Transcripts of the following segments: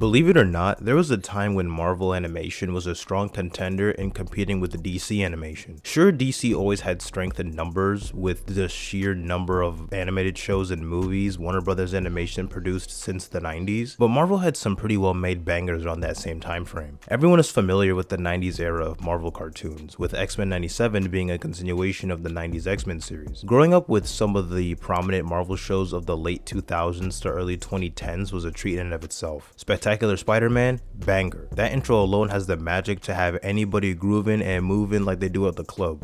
Believe it or not, there was a time when Marvel animation was a strong contender in competing with the DC animation. Sure, DC always had strength in numbers with the sheer number of animated shows and movies Warner Brothers Animation produced since the 90s, but Marvel had some pretty well made bangers around that same time frame. Everyone is familiar with the 90s era of Marvel cartoons, with X-Men 97 being a continuation of the 90s X-Men series. Growing up with some of the prominent Marvel shows of the late 2000s to early 2010s was a treat in and of itself. Spectacular Spider-Man, banger. That intro alone has the magic to have anybody grooving and moving like they do at the club.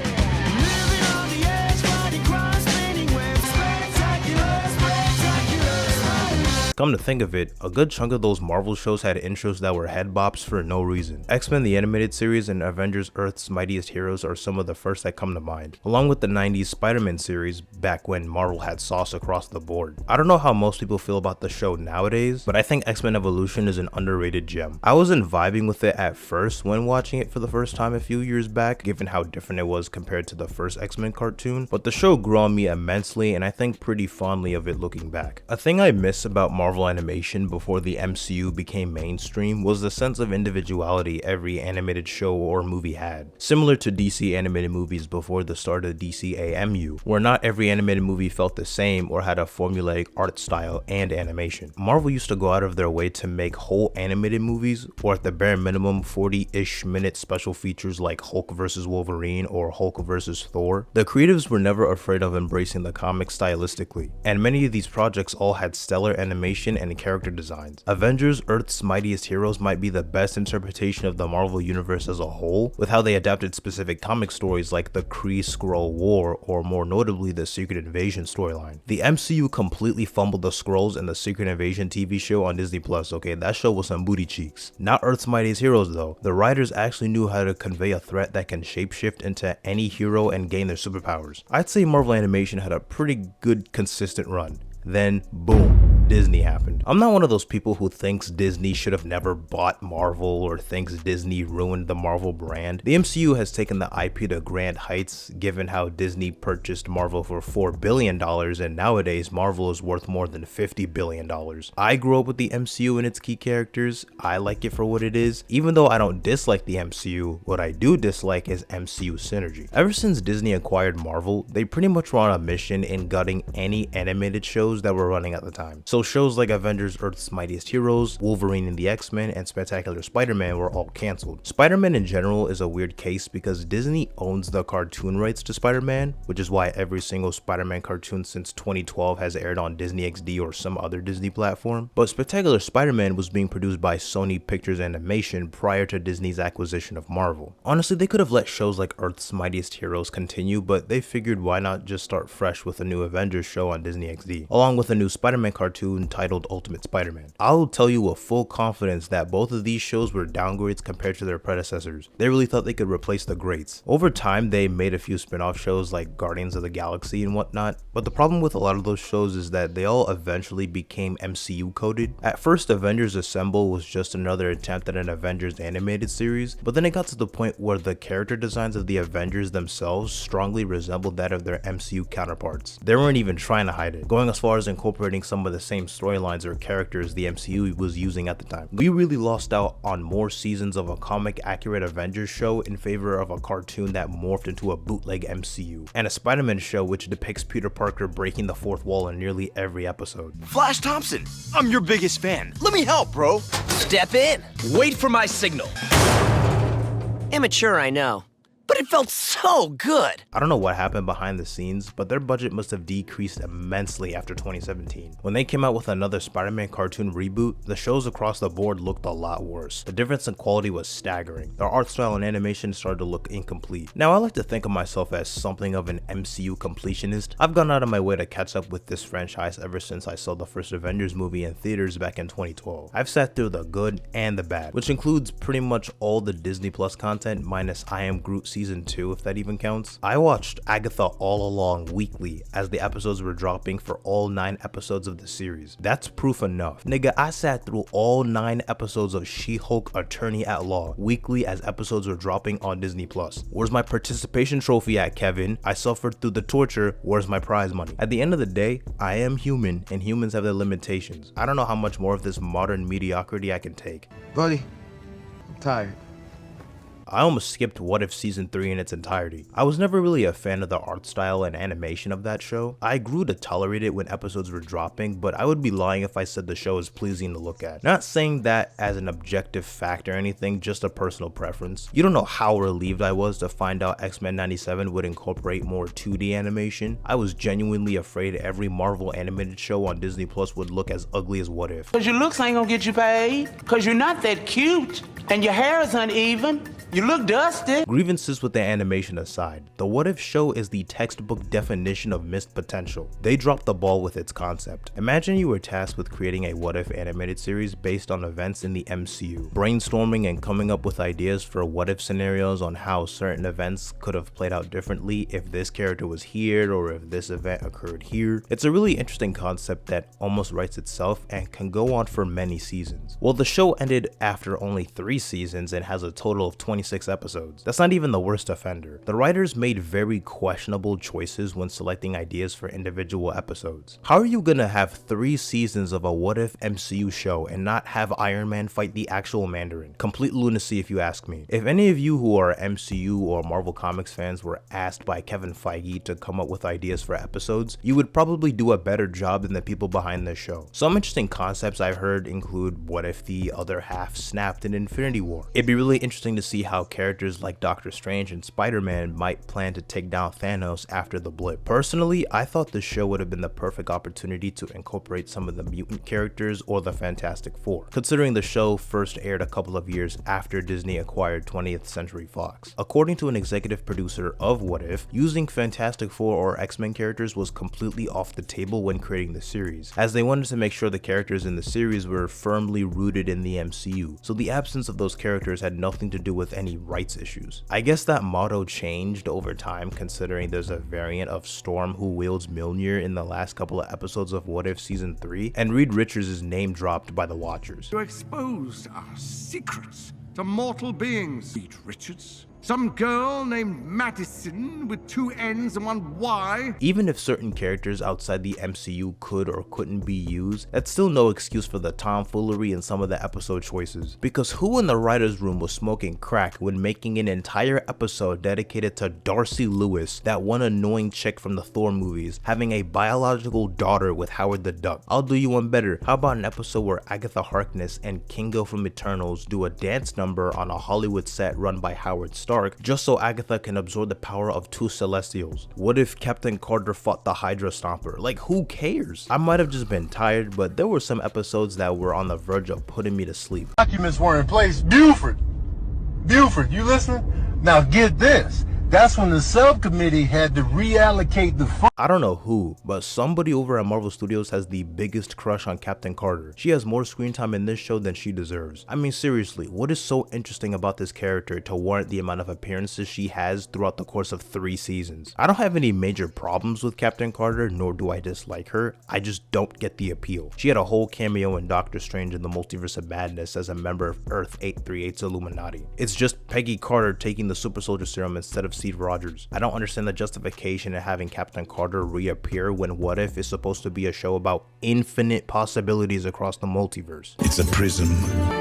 Come to think of it, a good chunk of those Marvel shows had intros that were head bops for no reason. X-Men the Animated Series and Avengers Earth's Mightiest Heroes are some of the first that come to mind, along with the 90s Spider-Man series back when Marvel had sauce across the board. I don't know how most people feel about the show nowadays, but I think X-Men Evolution is an underrated gem. I wasn't vibing with it at first when watching it for the first time a few years back, given how different it was compared to the first X-Men cartoon, but the show grew on me immensely and I think pretty fondly of it looking back. A thing I miss about Marvel animation before the MCU became mainstream was the sense of individuality every animated show or movie had. Similar to DC animated movies before the start of the DCAMU, where not every animated movie felt the same or had a formulaic art style and animation. Marvel used to go out of their way to make whole animated movies, or at the bare minimum 40-ish minute special features like Hulk vs. Wolverine or Hulk vs. Thor. The creatives were never afraid of embracing the comic stylistically, and many of these projects all had stellar animation and character designs. Avengers Earth's Mightiest Heroes might be the best interpretation of the Marvel universe as a whole, with how they adapted specific comic stories like the Kree-Skrull War, or more notably the Secret Invasion storyline. The MCU completely fumbled the Skrulls in the Secret Invasion TV show on Disney+, okay, that show was some booty cheeks. Not Earth's Mightiest Heroes though. The writers actually knew how to convey a threat that can shapeshift into any hero and gain their superpowers. I'd say Marvel animation had a pretty good consistent run. Then, boom, Disney happened. I'm not one of those people who thinks Disney should have never bought Marvel or thinks Disney ruined the Marvel brand. The MCU has taken the IP to grand heights given how Disney purchased Marvel for $4 billion and nowadays Marvel is worth more than $50 billion. I grew up with the MCU and its key characters. I like it for what it is. Even though I don't dislike the MCU, what I do dislike is MCU synergy. Ever since Disney acquired Marvel, they pretty much were on a mission in gutting any animated shows that were running at the time. So shows like Avengers Earth's Mightiest Heroes, Wolverine and the X-Men, and Spectacular Spider-Man were all cancelled. Spider-Man in general is a weird case because Disney owns the cartoon rights to Spider-Man, which is why every single Spider-Man cartoon since 2012 has aired on Disney XD or some other Disney platform. But Spectacular Spider-Man was being produced by Sony Pictures Animation prior to Disney's acquisition of Marvel. Honestly, they could have let shows like Earth's Mightiest Heroes continue, but they figured why not just start fresh with a new Avengers show on Disney XD, along with a new Spider-Man cartoon titled Ultimate Spider-Man. I'll tell you with full confidence that both of these shows were downgrades compared to their predecessors. They really thought they could replace the greats. Over time, they made a few spin-off shows like Guardians of the Galaxy and whatnot, but the problem with a lot of those shows is that they all eventually became MCU coded. At first, Avengers Assemble was just another attempt at an Avengers animated series, but then it got to the point where the character designs of the Avengers themselves strongly resembled that of their MCU counterparts. They weren't even trying to hide it, going as far as incorporating some of the same storylines or characters the MCU was using at the time. We really lost out on more seasons of a comic accurate Avengers show in favor of a cartoon that morphed into a bootleg MCU, and a Spider-Man show which depicts Peter Parker breaking the fourth wall in nearly every episode. Flash Thompson, I'm your biggest fan. Let me help, bro. Step in. Wait for my signal. Immature, I know, but it felt so good. I don't know what happened behind the scenes, but their budget must have decreased immensely after 2017. When they came out with another Spider-Man cartoon reboot, the shows across the board looked a lot worse. The difference in quality was staggering. Their art style and animation started to look incomplete. Now, I like to think of myself as something of an MCU completionist. I've gone out of my way to catch up with this franchise ever since I saw the first Avengers movie in theaters back in 2012. I've sat through the good and the bad, which includes pretty much all the Disney Plus content minus I Am Groot season season 2, if that even counts. I watched Agatha all along weekly as the episodes were dropping for all 9 episodes of the series. That's proof enough. Nigga, I sat through all 9 episodes of She-Hulk Attorney at Law weekly as episodes were dropping on Disney+. Where's my participation trophy at, Kevin? I suffered through the torture, where's my prize money? At the end of the day, I am human and humans have their limitations. I don't know how much more of this modern mediocrity I can take. Buddy, I'm tired. I almost skipped What If Season 3 in its entirety. I was never really a fan of the art style and animation of that show. I grew to tolerate it when episodes were dropping, but I would be lying if I said the show is pleasing to look at. Not saying that as an objective fact or anything, just a personal preference. You don't know how relieved I was to find out X-Men 97 would incorporate more 2D animation. I was genuinely afraid every Marvel animated show on Disney Plus would look as ugly as What If. Cause your looks ain't gonna get you paid. Cause you're not that cute. And your hair is uneven. You look dusty. Grievances with the animation aside, the What If show is the textbook definition of missed potential. They dropped the ball with its concept. Imagine you were tasked with creating a What If animated series based on events in the MCU, brainstorming and coming up with ideas for what if scenarios on how certain events could have played out differently if this character was here or if this event occurred here. It's a really interesting concept that almost writes itself and can go on for many seasons. Well, the show ended after only 3 seasons and has a total of 26 episodes. That's not even the worst offender. The writers made very questionable choices when selecting ideas for individual episodes. How are you gonna have 3 seasons of a What If MCU show and not have Iron Man fight the actual Mandarin? Complete lunacy if you ask me. If any of you who are MCU or Marvel Comics fans were asked by Kevin Feige to come up with ideas for episodes, you would probably do a better job than the people behind this show. Some interesting concepts I've heard include what if the other half snapped in Infinity War. It'd be really interesting to see how characters like Doctor Strange and Spider-Man might plan to take down Thanos after the blip. Personally, I thought the show would have been the perfect opportunity to incorporate some of the mutant characters or the Fantastic Four, considering the show first aired a couple of years after Disney acquired 20th Century Fox. According to an executive producer of What If, using Fantastic Four or X-Men characters was completely off the table when creating the series, as they wanted to make sure the characters in the series were firmly rooted in the MCU, so the absence of those characters had nothing to do with any rights issues. I guess that motto changed over time, considering there's a variant of Storm who wields Mjolnir in the last couple of episodes of What If Season 3, and Reed Richards' name dropped by the Watchers. You exposed our secrets to mortal beings, Reed Richards. Some girl named Madison with 2 N's and 1 Y. Even if certain characters outside the MCU could or couldn't be used, that's still no excuse for the tomfoolery in some of the episode choices. Because who in the writer's room was smoking crack when making an entire episode dedicated to Darcy Lewis, that one annoying chick from the Thor movies, having a biological daughter with Howard the Duck? I'll do you one better. How about an episode where Agatha Harkness and Kingo from Eternals do a dance number on a Hollywood set run by Howard Stark, just so Agatha can absorb the power of 2 Celestials? What if Captain Carter fought the Hydra Stomper? Like, who cares? I might have just been tired, but there were some episodes that were on the verge of putting me to sleep. Documents were in place. Buford, you listening? Now get this. That's when the subcommittee had to reallocate the funds. I don't know who, but somebody over at Marvel Studios has the biggest crush on Captain Carter. She has more screen time in this show than she deserves. I mean, seriously, what is so interesting about this character to warrant the amount of appearances she has throughout the course of 3 seasons? I don't have any major problems with Captain Carter, nor do I dislike her. I just don't get the appeal. She had a whole cameo in Doctor Strange in the Multiverse of Madness as a member of Earth 838's Illuminati. It's just Peggy Carter taking the super soldier serum instead of Steve Rogers. I don't understand the justification in having Captain Carter reappear when What If is supposed to be a show about infinite possibilities across the multiverse. It's a prism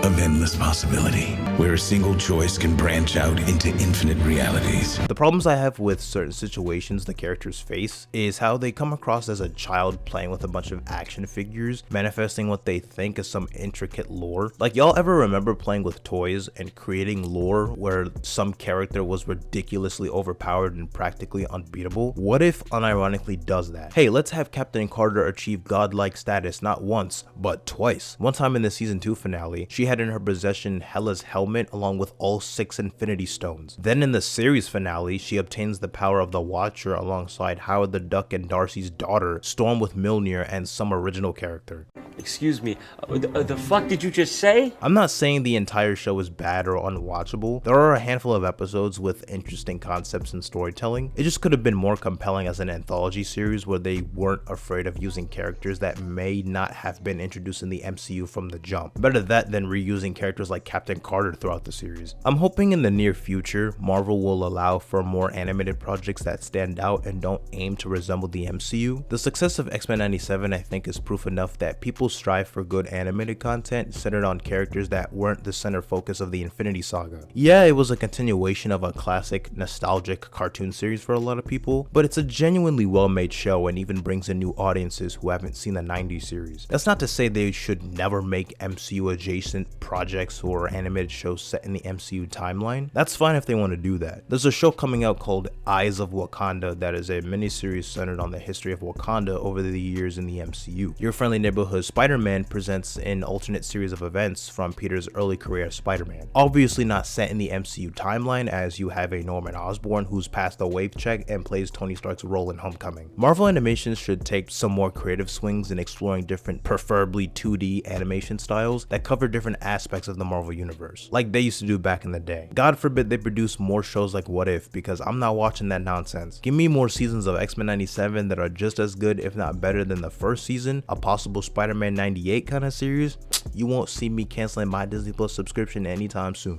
of endless possibility, where a single choice can branch out into infinite realities. The problems I have with certain situations the characters face is how they come across as a child playing with a bunch of action figures, manifesting what they think is some intricate lore. Like, y'all ever remember playing with toys and creating lore where some character was ridiculously overpowered and practically unbeatable? What If unironically does that? Hey, let's have Captain Carter achieve godlike status not once, but twice. One time in the season 2 finale, she had in her possession Hela's helmet along with all 6 Infinity Stones. Then in the series finale, she obtains the power of the Watcher alongside Howard the Duck and Darcy's daughter, Storm with Mjolnir, and some original character. Excuse me, the fuck did you just say? I'm not saying the entire show is bad or unwatchable. There are a handful of episodes with interesting concepts concepts and storytelling. It just could have been more compelling as an anthology series where they weren't afraid of using characters that may not have been introduced in the MCU from the jump. Better that than reusing characters like Captain Carter throughout the series. I'm hoping in the near future, Marvel will allow for more animated projects that stand out and don't aim to resemble the MCU. The success of X-Men 97 I think is proof enough that people strive for good animated content centered on characters that weren't the center focus of the Infinity Saga. Yeah, it was a continuation of a classic, nostalgic cartoon series for a lot of people, but it's a genuinely well-made show and even brings in new audiences who haven't seen the 90s series. That's not to say they should never make MCU adjacent projects or animated shows set in the MCU timeline. That's fine if they want to do that. There's a show coming out called Eyes of Wakanda that is a miniseries centered on the history of Wakanda over the years in the MCU. Your Friendly Neighborhood Spider-Man presents an alternate series of events from Peter's early career as Spider-Man. Obviously not set in the MCU timeline, as you have a Norman Osborn who's passed the wave check and plays Tony Stark's role in Homecoming. Marvel Animations should take some more creative swings in exploring different, preferably 2D animation styles that cover different aspects of the Marvel universe, like they used to do back in the day. God forbid they produce more shows like What If, because I'm not watching that nonsense. Give me more seasons of X-Men 97 that are just as good, if not better than the first season, a possible Spider-Man 98 kind of series. You won't see me canceling my Disney Plus subscription anytime soon.